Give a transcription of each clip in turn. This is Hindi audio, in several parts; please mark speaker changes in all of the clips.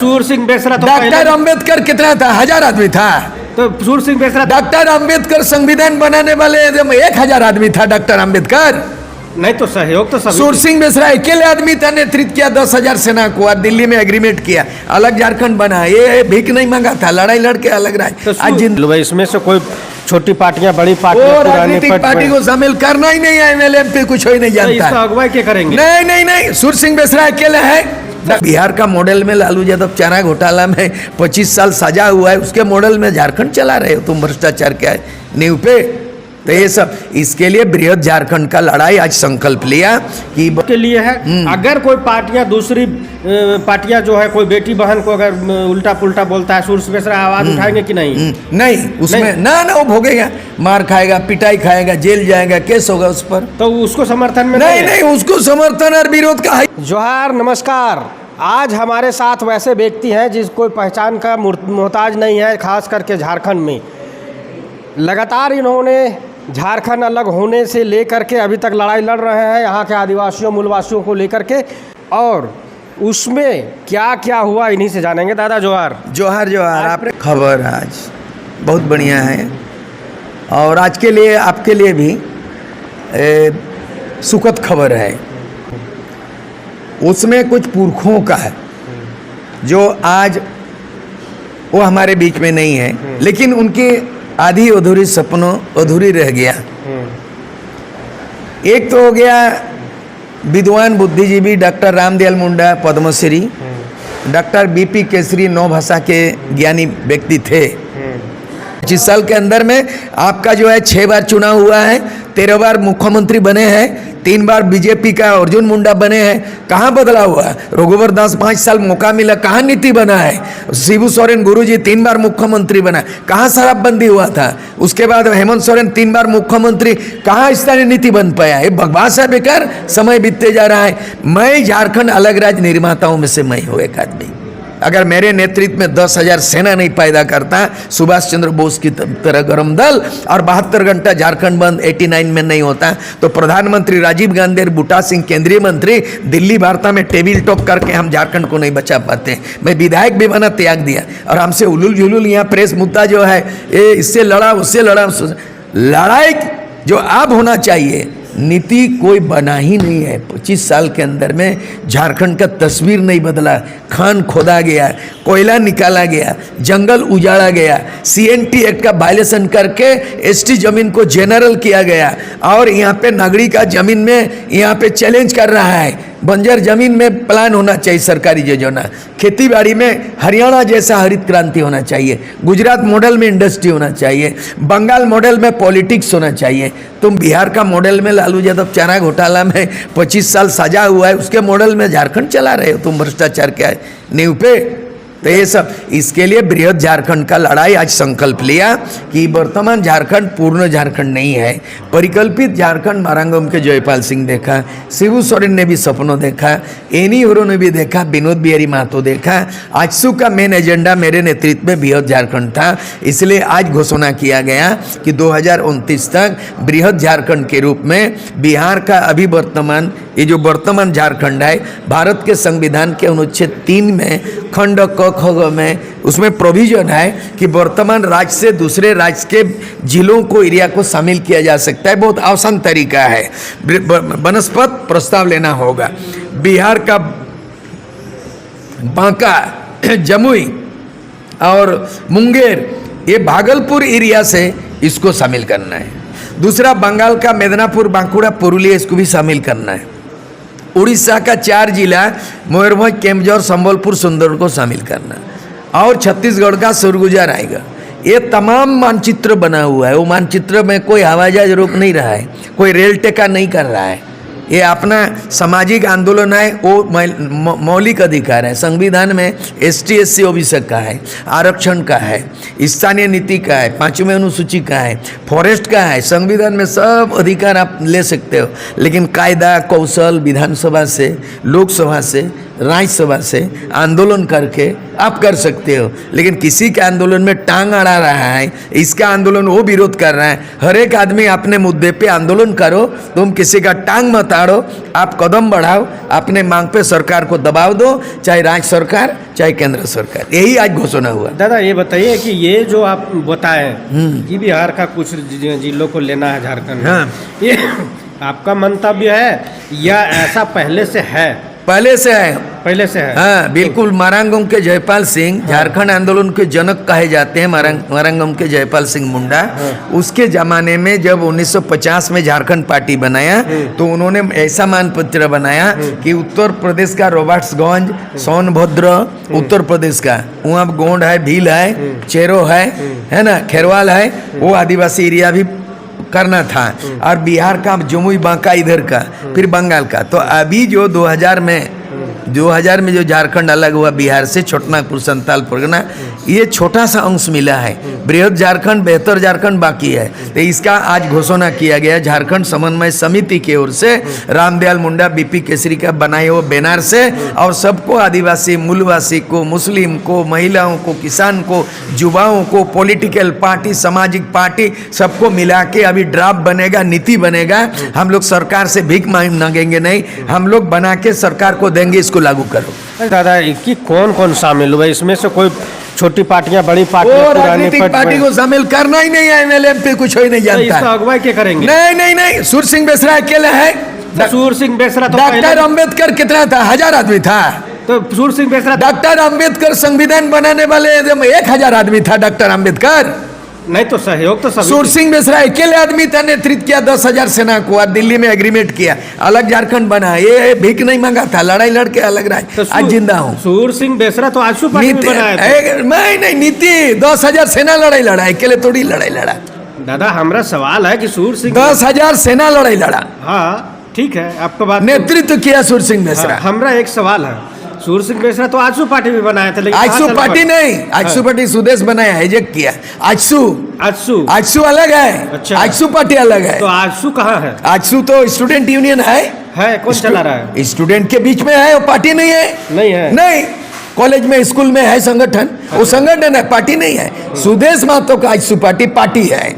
Speaker 1: सूर सिंह बेसरा तो
Speaker 2: डॉक्टर अंबेडकर कितना था? 1000 आदमी था।
Speaker 1: तो सूर सिंह बेसरा
Speaker 2: डॉक्टर अंबेडकर संविधान बनाने वाले 1000 आदमी था डॉक्टर अंबेडकर।
Speaker 1: नहीं तो सहयोग तो सभी।
Speaker 2: सूर सिंह बेसरा अकेले आदमी था, नेतृत्व किया 10,000 सेना को और दिल्ली में एग्रीमेंट किया, अलग झारखंड बना। ये भीख नहीं मांगा था, लड़ाई लड़के अलग रहा।
Speaker 1: तो इसमें से कोई छोटी पार्टियां बड़ी पार्टियां
Speaker 2: राजनीतिक पार्टी को शामिल करना ही नहीं है। एमएलए एमपी कुछ ही नहीं जानता।
Speaker 1: इसका अगुवाई क्या करेंगे?
Speaker 2: नहीं, सूर सिंह बेसरा अकेले है। बिहार का मॉडल में लालू यादव चारा घोटाला में 25 साल सजा हुआ है, उसके मॉडल में झारखंड चला रहे हो तुम भ्रष्टाचार के नींव पे। तो ये सब इसके लिए बृहद झारखंड का लड़ाई आज संकल्प लिया कि
Speaker 1: के लिए है। अगर कोई पार्टियां दूसरी पार्टियां जो है कोई बेटी बहन को अगर उल्टा पुल्टा बोलता है, सूर सिंह बेसरा आवाज उठाएंगे कि नहीं?
Speaker 2: नहीं उसमें नहीं। ना वो भोगेगा, मार खाएगा, पिटाई खाएगा, जेल जाएगा, केस होगा उस पर।
Speaker 1: तो उसको समर्थन में
Speaker 2: नहीं उसको समर्थन और विरोध का है।
Speaker 1: जोहार, नमस्कार। आज हमारे साथ वैसे व्यक्ति हैं जिसको पहचान का मोहताज नहीं है, खास करके झारखंड में। लगातार इन्होंने झारखंड अलग होने से लेकर के अभी तक लड़ाई लड़ रहे हैं यहाँ के आदिवासियों मूलवासियों को लेकर के, और उसमें क्या क्या हुआ इन्हीं से जानेंगे। दादा जोहार।
Speaker 2: जोहार आप खबर आज बहुत बढ़िया है, और आज के लिए आपके लिए भी सुखद खबर है। उसमें कुछ पुरखों का है जो आज वो हमारे बीच में नहीं है, लेकिन उनके आधी अधूरी सपनों अधूरी रह गया। एक तो हो गया विद्वान बुद्धिजीवी doctor Ramdayal Munda Padmashri, doctor BP Kesari 9 भाषा के ज्ञानी व्यक्ति थे। 25 साल के अंदर में आपका जो है 6 बार चुनाव हुआ है, 13 बार मुख्यमंत्री बने हैं, 3 बार बीजेपी का अर्जुन मुंडा बने हैं। कहाँ बदला हुआ? रघुवर दास 5 साल मौका मिला, कहाँ नीति बना है? शिबू सोरेन गुरुजी 3 बार मुख्यमंत्री बना, कहाँ शराबबंदी हुआ था? उसके बाद हेमंत सोरेन 3 बार मुख्यमंत्री, कहाँ स्थानीय नीति बन पाया? ये बकवास है, बेकार समय बीतते जा रहा है। मैं झारखंड अलग राज्य निर्माताओं में से मैं हूँ एक आदमी। अगर मेरे नेतृत्व में 10,000 सेना नहीं पैदा करता, सुभाष चंद्र बोस की तरह गरम दल, और 72 घंटा झारखंड बंद 89 में नहीं होता, तो प्रधानमंत्री राजीव गांधी और बूटा सिंह केंद्रीय मंत्री दिल्ली वार्ता में टेबल टॉक करके हम झारखंड को नहीं बचा पाते। मैं विधायक भी बना, त्याग दिया, और हमसे उलूल जुलूल यहाँ प्रेस मुद्दा जो है ये इससे लड़ा उससे लड़ा। लड़ाई जो अब होना चाहिए, नीति कोई बना ही नहीं है। 25 साल के अंदर में झारखंड का तस्वीर नहीं बदला। खान खोदा गया, कोयला निकाला गया, जंगल उजाड़ा गया, CNT एक्ट का वायलेशन करके ST जमीन को जनरल किया गया, और यहाँ पे नगरी का जमीन में यहाँ पे चैलेंज कर रहा है। बंजर जमीन में प्लान होना चाहिए सरकारी योजना, खेती बाड़ी में हरियाणा जैसा हरित क्रांति होना चाहिए, गुजरात मॉडल में इंडस्ट्री होना चाहिए, बंगाल मॉडल में पॉलिटिक्स होना चाहिए। तुम बिहार का मॉडल में लालू यादव चारा घोटाला में 25 साल सजा हुआ है, उसके मॉडल में झारखंड चला रहे हो तुम भ्रष्टाचार के नींव पे। तो ये सब इसके लिए बृहद झारखंड का लड़ाई आज संकल्प लिया कि वर्तमान झारखंड पूर्ण झारखंड नहीं है, परिकल्पित झारखंड। मारांगम के जयपाल सिंह देखा, शिबू सोरेन ने भी सपनों देखा, एनी होरो ने भी देखा, विनोद बिहारी महतो देखा। आजसू का मेन एजेंडा मेरे नेतृत्व में बृहद झारखंड था, इसलिए आज घोषणा किया गया कि 2029 तक बृहद झारखंड के रूप में बिहार का अभी वर्तमान ये जो वर्तमान झारखंड है, भारत के संविधान के अनुच्छेद 3 में खंड क ख में उसमें प्रोविजन है कि वर्तमान राज्य से दूसरे राज्य के जिलों को एरिया को शामिल किया जा सकता है। बहुत आसान तरीका है, वनस्पत प्रस्ताव लेना होगा। बिहार का बांका, जमुई और मुंगेर, ये भागलपुर एरिया से इसको शामिल करना है। दूसरा बंगाल का मेदिनीपुर, बांकुड़ा, पुरुलिया, इसको भी शामिल करना है। उड़ीसा का 4 जिला मयूरभंज, केमजोर, संबलपुर, सुंदरगढ़ को शामिल करना, और छत्तीसगढ़ का सरगुजा आएगा। ये तमाम मानचित्र बना हुआ है। वो मानचित्र में कोई हवाई जहाज रोक नहीं रहा है, कोई रेल टेका नहीं कर रहा है। ये अपना सामाजिक आंदोलन है, वो मौलिक अधिकार है। संविधान में ST SC OBC का है, आरक्षण का है, स्थानीय नीति का है, 5वीं अनुसूची का है, फॉरेस्ट का है। संविधान में सब अधिकार आप ले सकते हो, लेकिन कायदा कौशल विधानसभा से, लोकसभा से राज्यसभा से आंदोलन करके आप कर सकते हो, लेकिन किसी के आंदोलन में टांग अड़ा रहा है, इसका आंदोलन वो विरोध कर रहा है। हर एक आदमी अपने मुद्दे पे आंदोलन करो, तुम किसी का टांग मत अड़ो, आप कदम बढ़ाओ, अपने मांग पे सरकार को दबाव दो, चाहे राज्य सरकार चाहे केंद्र सरकार। यही आज घोषणा हुआ।
Speaker 1: दादा ये बताइए कि ये जो आप बताएं कि बिहार का कुछ जिलों को लेना है झारखंड में,
Speaker 2: हाँ।
Speaker 1: ये आपका मंतव्य है या ऐसा पहले से है?
Speaker 2: पहले से है,
Speaker 1: पहले से है।
Speaker 2: हाँ बिल्कुल। मारांगम के जयपाल सिंह झारखंड आंदोलन के जनक कहे जाते हैं। मारांगम के जयपाल सिंह मुंडा, उसके जमाने में जब 1950 में झारखंड पार्टी बनाया तो उन्होंने ऐसा मानपत्र बनाया कि उत्तर प्रदेश का रॉबर्ट्सगंज, सोनभद्र, उत्तर प्रदेश का वहाँ गोंड है, भील है, चेरो है ना, खेरवाल है, वो आदिवासी एरिया भी करना था, और बिहार का जमुई बांका इधर का, फिर बंगाल का। तो अभी जो 2000 में जो झारखंड अलग हुआ बिहार से, छोटनागपुर संताल परगना, ये छोटा सा अंश मिला है। बृहद झारखंड, बेहतर झारखंड बाकी है। तो इसका आज घोषणा किया गया झारखंड समन्वय समिति की ओर से, रामदयाल मुंडा, बीपी केसरी का बनाए हुए बैनर से, और सबको, आदिवासी, मूलवासी को, मुस्लिम को, महिलाओं को, किसान को, युवाओं को, पॉलिटिकल पार्टी, सामाजिक पार्टी, सबको मिला के अभी ड्राफ्ट बनेगा, नीति बनेगा। हम लोग सरकार से भीख मांगेंगे नहीं, हम लोग बना के सरकार को देंगे, इसको लागू करो।
Speaker 1: दादा कि कौन कौन शामिल हुआ इसमें से? कोई छोटी पार्टियां, बड़ी पार्टियां, पुरानी
Speaker 2: राजनीतिक पार्टी को शामिल करना ही नहीं है। एमएलए पे कुछ ही नहीं जानता।
Speaker 1: इसका अगुवाई क्या करेंगे?
Speaker 2: नहीं, सूर सिंह बेसरा अकेले है।
Speaker 1: सूर सिंह बेसरा तो
Speaker 2: डॉक्टर अंबेडकर कितना था? 1000 आदमी था।
Speaker 1: तो सूर सिंह बेसरा
Speaker 2: डॉक्टर अंबेडकर संविधान बनाने वाले 1000 आदमी था डॉक्टर अंबेडकर।
Speaker 1: नहीं तो सहयोग तो सभी।
Speaker 2: सूर सिंह बेसरा अकेले आदमी था, नेतृत्व किया 10,000 सेना को, और दिल्ली में एग्रीमेंट किया, अलग झारखंड बना। ये भीख नहीं मांगा था, लड़ाई लड़के अलग रहा।
Speaker 1: तो
Speaker 2: आज जिंदा हूँ।
Speaker 1: सूर सिंह बेसरा तो आजसू पार्टी में बनाया था।
Speaker 2: नहीं, नीति 10,000 सेना लड़ाई लड़ा, अकेले थोड़ी लड़ाई लड़ा।
Speaker 1: दादा हमारा सवाल है कि सूर सिंह
Speaker 2: 10,000 सेना लड़ाई लड़ा।
Speaker 1: हाँ ठीक है, आपका बात
Speaker 2: नेतृत्व किया सूर सिंह बेसरा।
Speaker 1: हमारा एक सवाल है, सूर सिंह बेसरा तो आजसू पार्टी भी बनाया था, लेकिन
Speaker 2: आजसू पार्टी नहीं, आजसू पार्टी सुदेश बनाया, हाईजेक किया। आजसू अलग है।
Speaker 1: अच्छा।
Speaker 2: आजसू पार्टी अलग है।
Speaker 1: तो आजसू कहाँ है?
Speaker 2: आजसू तो स्टूडेंट यूनियन है।
Speaker 1: कौन चला रहा है?
Speaker 2: स्टूडेंट के बीच में है, वो पार्टी नहीं है।
Speaker 1: नहीं है?
Speaker 2: नहीं, कॉलेज में, स्कूल में है संगठन, वो संगठन है, पार्टी नहीं है। सुदेश महतो का आजसू पार्टी है।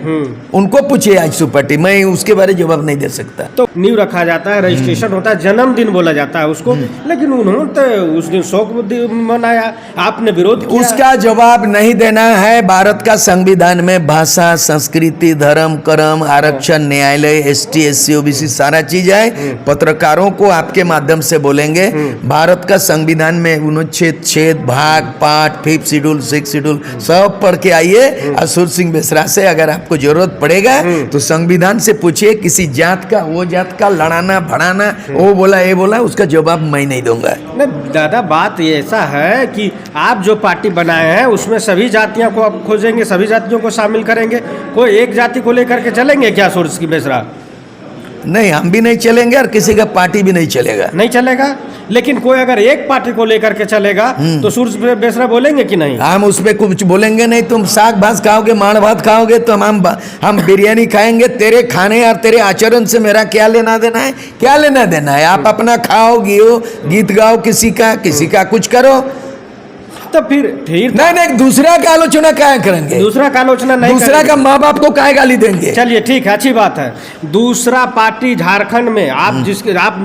Speaker 2: उनको पूछिए आजसू पार्टी, मैं उसके बारे में जवाब नहीं दे सकता।
Speaker 1: तो नींव रखा जाता है, रजिस्ट्रेशन होता है, जन्मदिन बोला जाता है उसको, लेकिन उन्होंने तो उस दिन शोक मनाया, आपने विरोध किया।
Speaker 2: उसका जवाब नहीं देना है। भारत का संविधान में भाषा, संस्कृति, धर्म, कर्म, आरक्षण, न्यायालय, ST SC OBC सारा चीज है। पत्रकारों को आपके माध्यम से बोलेंगे, भारत का संविधान में अनुच्छेद, छेद, भाग, पाठ, 5th शेड्यूल, 6th शेड्यूल सब पढ़ के आइए। और सूर सिंह बेसरा से अगर आपको जरूरत पड़ेगा तो संविधान से पूछिए, किसी जात का, वो जात का लड़ाना भड़ाना, वो बोला ये बोला, उसका जवाब मैं नहीं दूंगा।
Speaker 1: नहीं दादा, बात ये ऐसा है कि आप जो पार्टी बनाए हैं उसमें सभी जातियों को आप खोजेंगे, सभी जातियों को शामिल करेंगे, कोई एक जाति को लेकर के चलेंगे क्या सूर सिंह बेसरा?
Speaker 2: नहीं, हम भी नहीं चलेंगे और किसी का पार्टी भी नहीं चलेगा।
Speaker 1: नहीं चलेगा, लेकिन कोई अगर एक पार्टी को लेकर के चलेगा तो सूर सिंह बेसरा बोलेंगे कि नहीं?
Speaker 2: हम उस पर कुछ बोलेंगे नहीं। तुम साग भात खाओगे, माड़ भात खाओगे, तो हम बिरयानी खाएंगे। तेरे खाने और तेरे आचरण से मेरा क्या लेना देना है? क्या लेना देना है? आप अपना खाओ, गीत गाओ, किसी का कुछ करो।
Speaker 1: तो फिर
Speaker 2: नहीं, दूसरा का आलोचना क्या करेंगे?
Speaker 1: दूसरा का आलोचना नहीं,
Speaker 2: दूसरा का माँ बाप को काहे गाली देंगे?
Speaker 1: चलिए ठीक है, अच्छी बात है। दूसरा पार्टी झारखंड में आप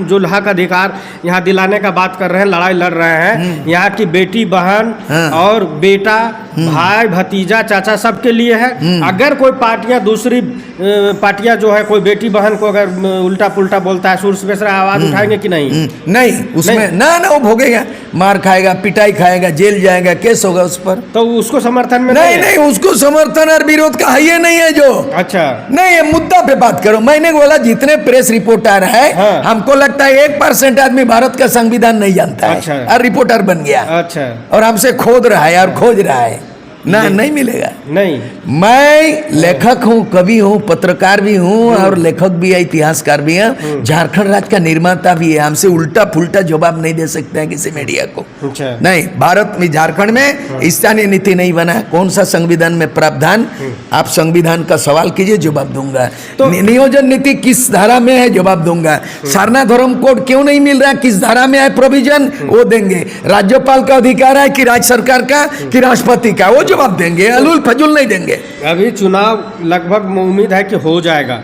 Speaker 1: जो हक अधिकार यहाँ दिलाने का बात कर रहे हैं, लड़ाई लड़ रहे हैं, यहाँ की बेटी बहन और बेटा, भाई, भतीजा, चाचा सबके लिए है। अगर कोई पार्टियां, दूसरी पार्टियां जो है, कोई बेटी बहन को अगर उल्टा पुल्टा बोलता है, सूर सिंह बेसरा आवाज उठाएंगे कि नहीं?
Speaker 2: नहीं, उसमें ना वो भोगेगा, मार खाएगा, पिटाई खाएगा, जेल जाएगा, केस होगा उस पर।
Speaker 1: तो उसको समर्थन में
Speaker 2: नहीं, उसको समर्थन और विरोध का है ये नहीं है जो।
Speaker 1: अच्छा
Speaker 2: नहीं, ये मुद्दा पे बात करो। मैंने बोला जितने प्रेस रिपोर्टर है, हमको लगता है 1% आदमी भारत का संविधान नहीं जानता है।
Speaker 1: अच्छा।
Speaker 2: और रिपोर्टर बन गया।
Speaker 1: अच्छा।
Speaker 2: और हमसे खोद रहा है और खोज रहा है। ना नहीं मिलेगा।
Speaker 1: नहीं,
Speaker 2: मैं लेखक हूँ, कवि हूँ, पत्रकार भी हूँ और लेखक भी है, इतिहासकार भी है, झारखंड राज्य का निर्माता भी है। हमसे उल्टा फुल्टा जवाब नहीं दे सकते हैं किसी मीडिया को।
Speaker 1: अच्छा,
Speaker 2: नहीं, भारत में झारखंड में स्थानीय नीति नहीं बना, कौन सा संविधान में प्रावधान, आप संविधान का सवाल कीजिए, जवाब दूंगा।
Speaker 1: तो
Speaker 2: नियोजन नीति किस धारा में है, जवाब दूंगा। सारना धर्म कोड क्यों नहीं मिल रहा, किस धारा में है प्रोविजन, वो देंगे। राज्यपाल का अधिकार है कि राज्य सरकार का कि राष्ट्रपति का, वो जवाब देंगे। अलूल फजूल नहीं देंगे।
Speaker 1: अभी चुनाव लगभग उम्मीद है कि हो जाएगा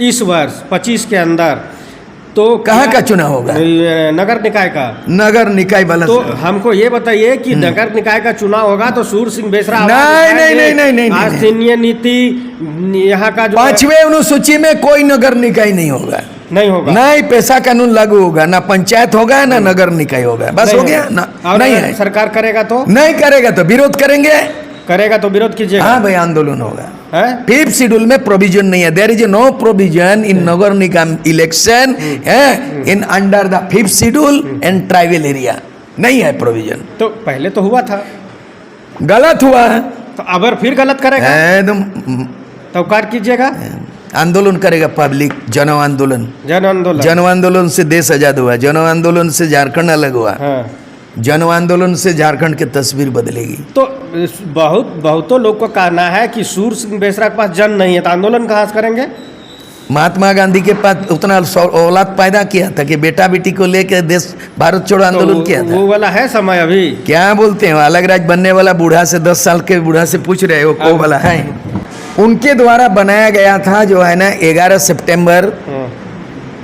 Speaker 1: इस वर्ष 25 के अंदर। तो
Speaker 2: कहाँ का चुनाव होगा?
Speaker 1: नगर निकाय का।
Speaker 2: नगर निकाय वाला।
Speaker 1: तो हमको ये बताइए कि नगर निकाय का चुनाव होगा तो सूर सिंह बेसरा
Speaker 2: नहीं,
Speaker 1: स्थानीय नीति यहाँ का जो
Speaker 2: 5वें अनुसूची में कोई नगर निकाय नहीं होगा।
Speaker 1: नहीं होगा,
Speaker 2: नहीं पैसा कानून लागू होगा, ना पंचायत होगा ना नगर निकाय होगा, बस हो गया ना। नहीं है,
Speaker 1: सरकार करेगा तो
Speaker 2: नहीं करेगा तो विरोध करेंगे,
Speaker 1: करेगा तो विरोध कीजिएगा।
Speaker 2: हाँ भाई, आंदोलन होगा।
Speaker 1: है
Speaker 2: 5th शेड्यूल में प्रोविजन नहीं है। There is no provision in नगर निगम election in under the 5th schedule and tribal area, नहीं है प्रोविजन।
Speaker 1: तो पहले तो हुआ था,
Speaker 2: गलत हुआ
Speaker 1: तो अब फिर गलत करेगा
Speaker 2: एकदम।
Speaker 1: तो कार कीजिएगा,
Speaker 2: आंदोलन करेगा पब्लिक, जन आंदोलन। जन आंदोलन से देश आजाद हुआ, जन आंदोलन से झारखंड अलग हुआ।
Speaker 1: हाँ।
Speaker 2: जन आंदोलन से झारखंड की तस्वीर बदलेगी।
Speaker 1: तो बहुतों लोग को कहना है कि सूर सिंह बेसरा के पास जन नहीं है, तो आंदोलन कहाँ से करेंगे?
Speaker 2: महात्मा गांधी के पास उतना औलाद पैदा किया था कि बेटा बेटी को लेकर देश भारत छोड़ो आंदोलन किया था।
Speaker 1: वो वाला है समय अभी।
Speaker 2: क्या बोलते हैं, अलग राज्य बनने वाला बूढ़ा से 10 साल के बूढ़ा से पूछ रहे हो वो वाला है। उनके द्वारा बनाया गया था जो है ना 11 सितंबर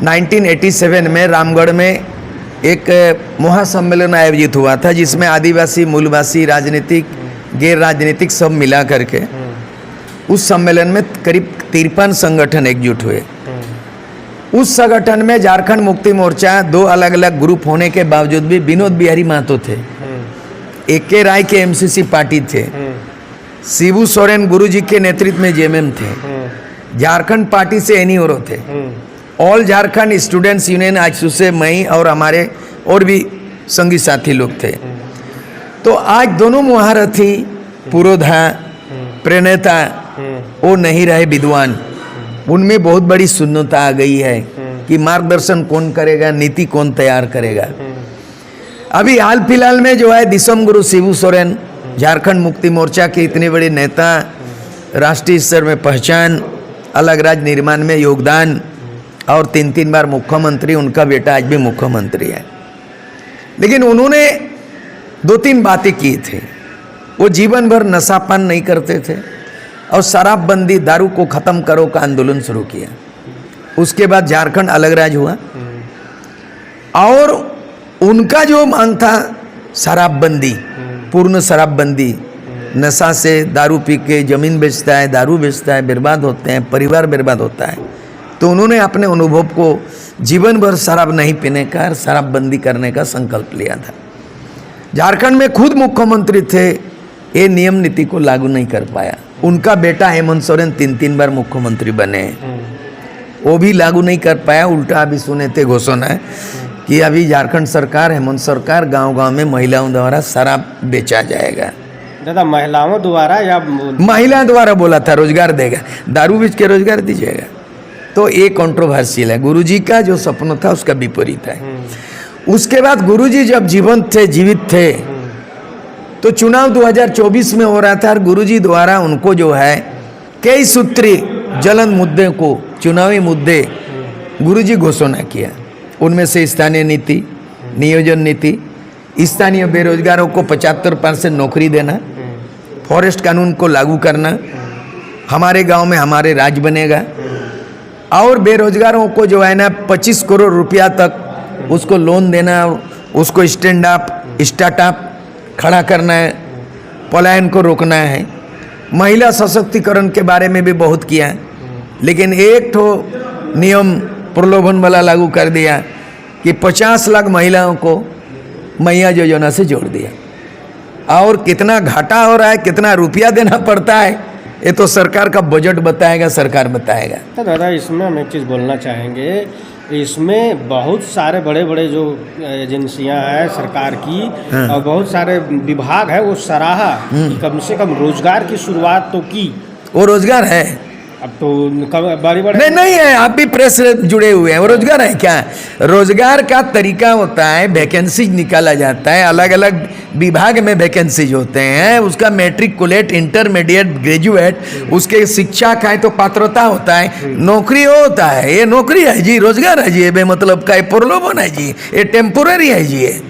Speaker 2: 1987 में रामगढ़ में एक महासम्मेलन आयोजित हुआ था, जिसमें आदिवासी, मूलवासी, राजनीतिक, गैर राजनीतिक सब मिला करके उस सम्मेलन में करीब 53 संगठन एकजुट हुए। उस संगठन में झारखंड मुक्ति मोर्चा 2 अलग अलग ग्रुप होने के बावजूद भी विनोद बिहारी महतो थे, AK राय के MCC पार्टी थे, शिबू सोरेन गुरुजी के नेतृत्व में JMM थे, झारखंड पार्टी से एनी ओरो थे, all Jharkhand students union AJSU से मई और हमारे और भी संगी साथी लोग थे। तो आज दोनों महारथी पुरोधा प्रणेता वो नहीं रहे विद्वान, उनमें बहुत बड़ी शून्यता आ गई है कि मार्गदर्शन कौन करेगा, नीति कौन तैयार करेगा। अभी हाल फिलहाल में जो है दिसम गुरु शिबू सोरेन झारखंड मुक्ति मोर्चा के इतने बड़े नेता, राष्ट्रीय स्तर में पहचान, अलग राज्य निर्माण में योगदान और 3 बार मुख्यमंत्री, उनका बेटा आज भी मुख्यमंत्री है। लेकिन उन्होंने 2-3 बातें की थी। वो जीवन भर नशापान नहीं करते थे और शराबबंदी, दारू को ख़त्म करो का आंदोलन शुरू किया। उसके बाद झारखंड अलग राज्य हुआ और उनका जो मांग था शराबबंदी, पूर्ण शराबबंदी, नशा से दारू पी के ज़मीन बेचता है, दारू बेचता है, बर्बाद होते हैं, परिवार बर्बाद होता है। तो उन्होंने अपने अनुभव को जीवन भर शराब नहीं पीने का, शराबबंदी करने का संकल्प लिया था। झारखंड में खुद मुख्यमंत्री थे, ये नियम नीति को लागू नहीं कर पाया। उनका बेटा हेमंत सोरेन 3 बार मुख्यमंत्री बने, वो भी लागू नहीं कर पाया। उल्टा अभी सुने थे घोषणा कि अभी झारखंड सरकार, हेमंत सरकार गांव-गांव में महिलाओं द्वारा शराब बेचा जाएगा।
Speaker 1: दादा, महिलाओं द्वारा या
Speaker 2: महिला द्वारा बोला था, रोजगार देगा, दारू बेच के रोजगार दीजिएगा। तो ये कंट्रोवर्शियल है। गुरुजी का जो सपना था उसका विपरीत है। उसके बाद गुरुजी जब जीवित थे तो चुनाव 2024 में हो रहा था और गुरुजी द्वारा उनको जो है कई सूत्री ज्वलंत मुद्दे को, चुनावी मुद्दे गुरुजी घोषणा किया। उनमें से स्थानीय नीति, नियोजन नीति, स्थानीय बेरोजगारों को 75% नौकरी देना, फॉरेस्ट कानून को लागू करना, हमारे गांव में हमारे राज्य बनेगा और बेरोजगारों को जो है ना 25 करोड़ रुपया तक उसको लोन देना, उसको स्टार्टअप खड़ा करना है, पलायन को रोकना है। महिला सशक्तिकरण के बारे में भी बहुत किया, लेकिन एक ठो नियम प्रलोभन वाला लागू कर दिया कि 50 लाख महिलाओं को मैया योजना से जोड़ दिया। और कितना घाटा हो रहा है, कितना रुपया देना पड़ता है, ये तो सरकार का बजट बताएगा, सरकार बताएगा।
Speaker 1: तो दादा, इसमें हम एक चीज़ बोलना चाहेंगे इसमें बहुत सारे बड़े बड़े जो एजेंसियां हैं सरकार की
Speaker 2: हाँ।
Speaker 1: और बहुत सारे विभाग है वो सराहा कि कम से कम रोजगार की शुरुआत तो की।
Speaker 2: वो रोजगार है?
Speaker 1: अब तो बड़ी बड़े
Speaker 2: नहीं है, आप भी प्रेस से जुड़े हुए हैं। वो रोजगार है क्या? रोजगार का तरीका होता है, वैकेंसीज निकाला जाता है, अलग अलग विभाग में वैकेंसीज होते हैं, उसका मैट्रिकुलेट, इंटरमीडिएट, ग्रेजुएट, उसके शिक्षा का है तो पात्रता होता है, नौकरी होता है। ये नौकरी है जी, रोजगार है जी, ये बेमतलब का प्रलोभन है जी, ये टेम्पोररी है जी। ये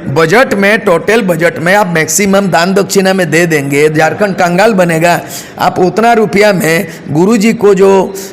Speaker 2: बजट में, टोटल बजट में आप मैक्सिमम दान दक्षिणा में दे देंगे, झारखंड कंगाल बनेगा। आप उतना रुपया में गुरुजी को जो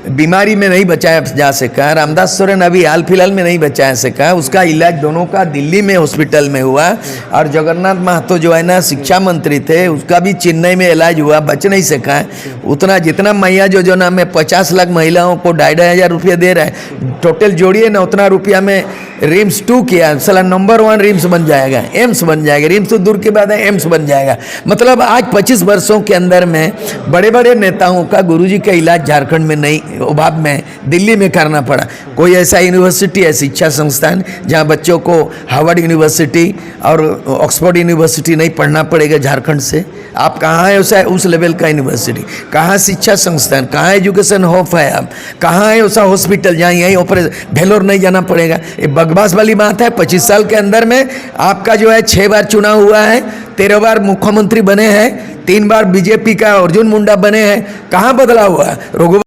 Speaker 2: बीमारी में नहीं बचाया जा सका, रामदास सोरेन अभी हाल फिलहाल में नहीं बचाया सका, उसका इलाज दोनों का दिल्ली में हॉस्पिटल में हुआ। और जगन्नाथ महतो जो है ना शिक्षा मंत्री थे, उसका भी चेन्नई में इलाज हुआ, बच नहीं सका। उतना जितना मैया योजना में 50 लाख महिलाओं को 2,500 रुपया दे रहा है, टोटल जोड़िए ना उतना रुपया में रिम्स 2 किया, साला नंबर 1 रिम्स बन जाएगा, एम्स बन जाएगा। रिम्स तो दूर के बाद है, एम्स बन जाएगा। मतलब आज 25 वर्षों के अंदर में बड़े बड़े नेताओं का गुरुजी का इलाज झारखंड में नहीं, अभाव में दिल्ली में करना पड़ा। कोई ऐसा यूनिवर्सिटी है, शिक्षा संस्थान, जहाँ बच्चों को हार्वर्ड यूनिवर्सिटी और ऑक्सफोर्ड यूनिवर्सिटी नहीं पढ़ना पड़ेगा झारखंड से? आप कहाँ है ऐसा उस लेवल का यूनिवर्सिटी? कहाँ शिक्षा संस्थान, कहाँ एजुकेशन होप है? आप कहाँ है ऐसा हॉस्पिटल जहाँ यहीं ऑपरेशन भेलोर नहीं जाना पड़ेगा? ये बकवास वाली बात है। 25 साल के अंदर में आपका जो है 6 बार चुनाव हुआ है, 13 बार मुख्यमंत्री बने हैं, 3 बार बीजेपी का अर्जुन मुंडा बने हैं, कहाँ बदला हुआ?